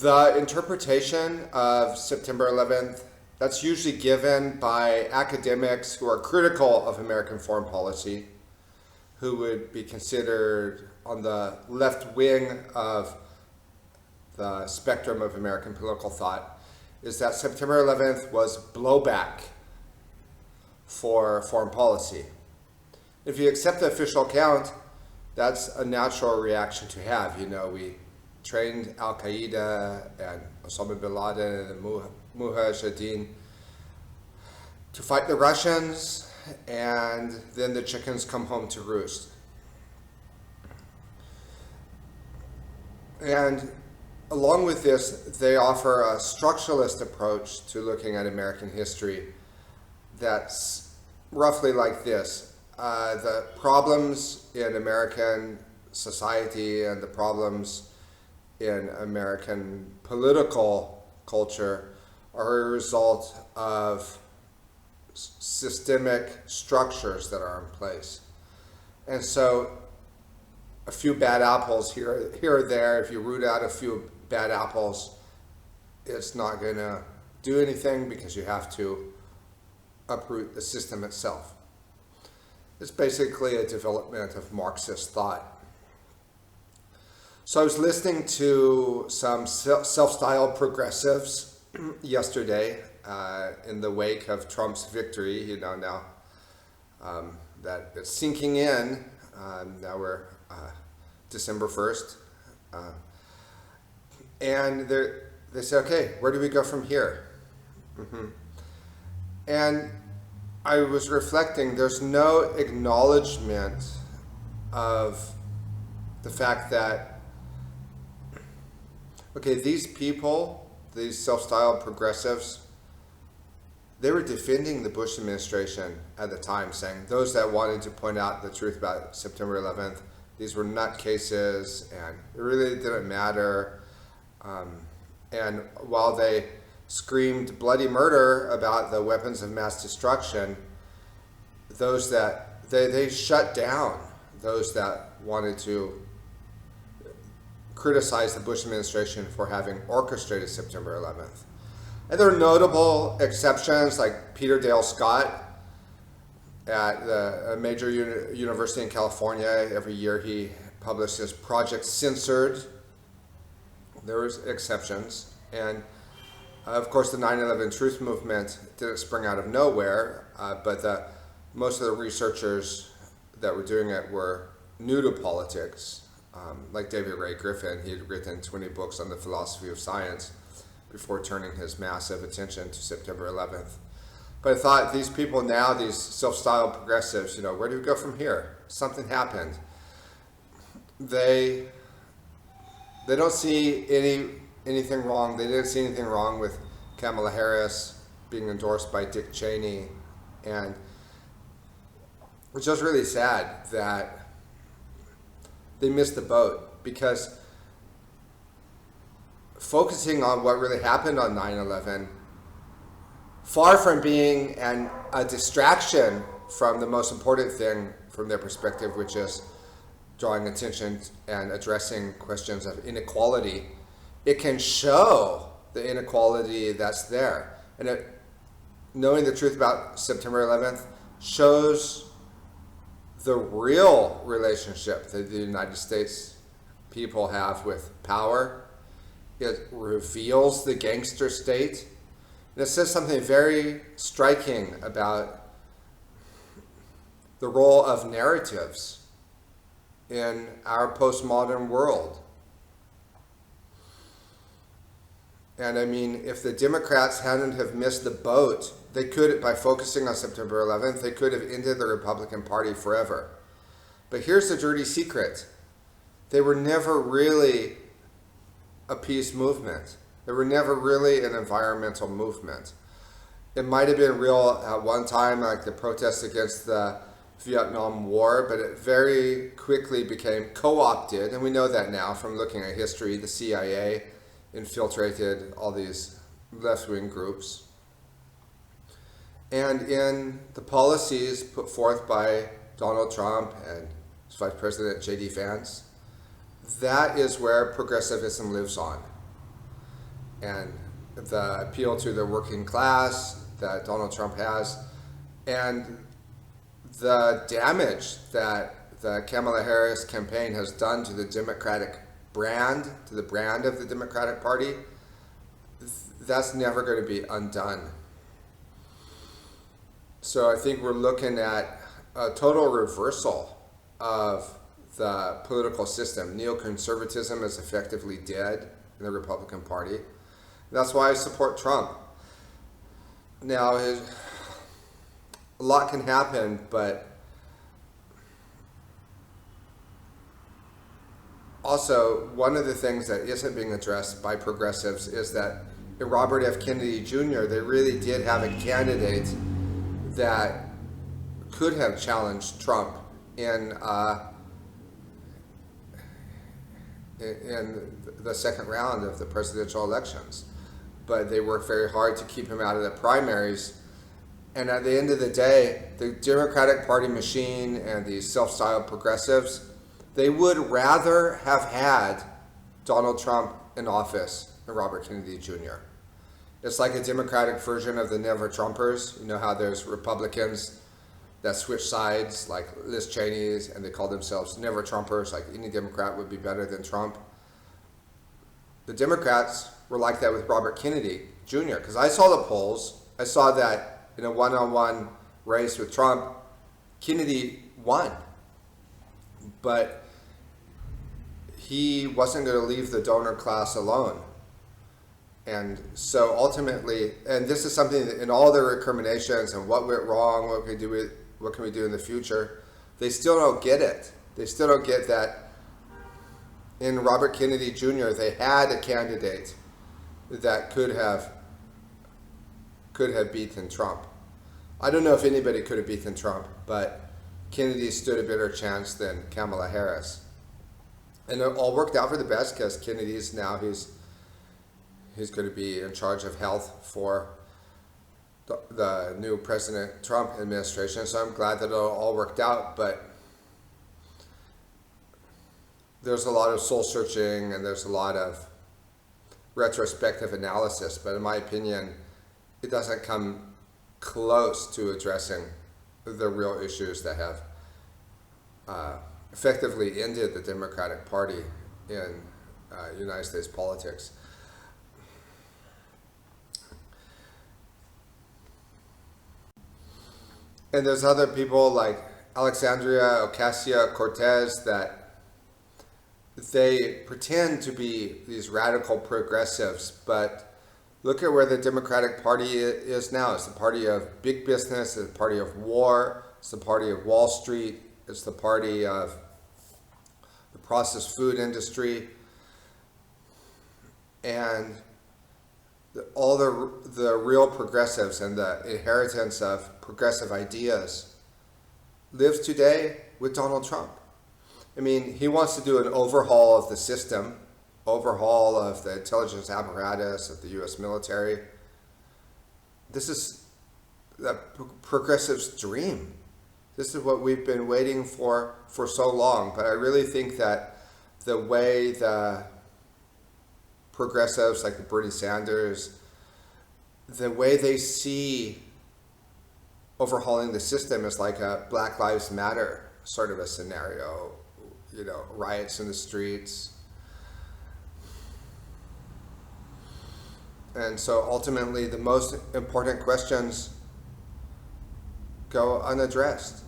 The interpretation of September 11th, that's usually given by academics who are critical of American foreign policy, who would be considered on the left wing of the spectrum of American political thought, is that September 11th was blowback for foreign policy. If you accept the official account, that's a natural reaction to have. You know, we trained Al-Qaeda and Osama bin Laden and Mujahideen to fight the Russians, and then the chickens come home to roost. And along with this, they offer a structuralist approach to looking at American history that's roughly like this. The problems in American society and the problems in American political culture are a result of systemic structures that are in place. And so a few bad apples here or there, if you root out a few bad apples, it's not going to do anything because you have to uproot the system itself. It's basically a development of Marxist thought. So I was listening to some self-styled progressives yesterday in the wake of Trump's victory. You know, now that it's sinking in. Now we're December 1st. And they say, okay, where do we go from here? And I was reflecting, there's no acknowledgement of the fact that, okay, these people, these self-styled progressives, they were defending the Bush administration at the time, saying those that wanted to point out the truth about September 11th, these were nutcases, and it really didn't matter. And while they screamed bloody murder about the weapons of mass destruction, those that they shut down those that wanted to criticize the Bush administration for having orchestrated September 11th. And there are notable exceptions, like Peter Dale Scott at a major university in California. Every year he publishes Project Censored. There was exceptions. And of course, the 9/11 Truth Movement didn't spring out of nowhere, but most of the researchers that were doing it were new to politics. Like David Ray Griffin, he had written 20 books on the philosophy of science before turning his massive attention to September 11th. But I thought, these people now, these self-styled progressives, you know, where do we go from here? Something happened. They don't see anything wrong. They didn't see anything wrong with Kamala Harris being endorsed by Dick Cheney. And it's just really sad that they missed the boat, because focusing on what really happened on 9/11, far from being a distraction from the most important thing from their perspective, which is drawing attention and addressing questions of inequality, it can show the inequality that's there. And knowing the truth about September 11th shows the real relationship that the United States people have with power. It reveals the gangster state. And it says something very striking about the role of narratives in our postmodern world. And I mean, if the Democrats hadn't have missed the boat, they could, by focusing on September 11th, they could have ended the Republican Party forever. But here's the dirty secret. They were never really a peace movement. They were never really an environmental movement. It might have been real at one time, like the protests against the Vietnam War, but it very quickly became co-opted, and we know that now from looking at history. The CIA infiltrated all these left-wing groups. And in the policies put forth by Donald Trump and his Vice President J.D. Vance, that is where progressivism lives on. and the appeal to the working class that Donald Trump has, and the damage that the Kamala Harris campaign has done to the Democratic brand, to the brand of the Democratic Party, that's never going to be undone. So I think we're looking at a total reversal of the political system. Neoconservatism is effectively dead in the Republican Party. That's why I support Trump. Now, a lot can happen, but also one of the things that isn't being addressed by progressives is that in Robert F. Kennedy Jr., they really did have a candidate that could have challenged Trump in the second round of the presidential elections. But they worked very hard to keep him out of the primaries. And at the end of the day, the Democratic Party machine and the self-styled progressives, they would rather have had Donald Trump in office than Robert Kennedy Jr. It's like a Democratic version of the Never Trumpers. You know how there's Republicans that switch sides, like Liz Cheney's, and they call themselves Never Trumpers, like any Democrat would be better than Trump. The Democrats were like that with Robert Kennedy Jr., because I saw the polls. I saw that in a one-on-one race with Trump, Kennedy won. But he wasn't going to leave the donor class alone. And so ultimately, and this is something that in all their recriminations and what went wrong, what can we do in the future, they still don't get it. They still don't get that in Robert Kennedy Jr., they had a candidate that could have beaten Trump. I don't know if anybody could have beaten Trump, but Kennedy stood a better chance than Kamala Harris. And it all worked out for the best because Kennedy's now, he's going to be in charge of health for the new President Trump administration. So I'm glad that it all worked out, but there's a lot of soul searching and there's a lot of retrospective analysis, but in my opinion, it doesn't come close to addressing the real issues that have effectively ended the Democratic Party in United States politics. And there's other people like Alexandria Ocasio-Cortez that they pretend to be these radical progressives, but look at where the Democratic Party is now. It's the party of big business, it's the party of war, it's the party of Wall Street, it's the party of the processed food industry, and all the real progressives and the inheritance of progressive ideas lives today with Donald Trump. I mean, he wants to do an overhaul of the system, overhaul of the intelligence apparatus of the U.S. military. This is the progressive's dream. This is what we've been waiting for so long. But I really think that the way the progressives like the Bernie Sanders, the way they see overhauling the system is like a Black Lives Matter sort of a scenario, you know, riots in the streets. And so ultimately the most important questions go unaddressed.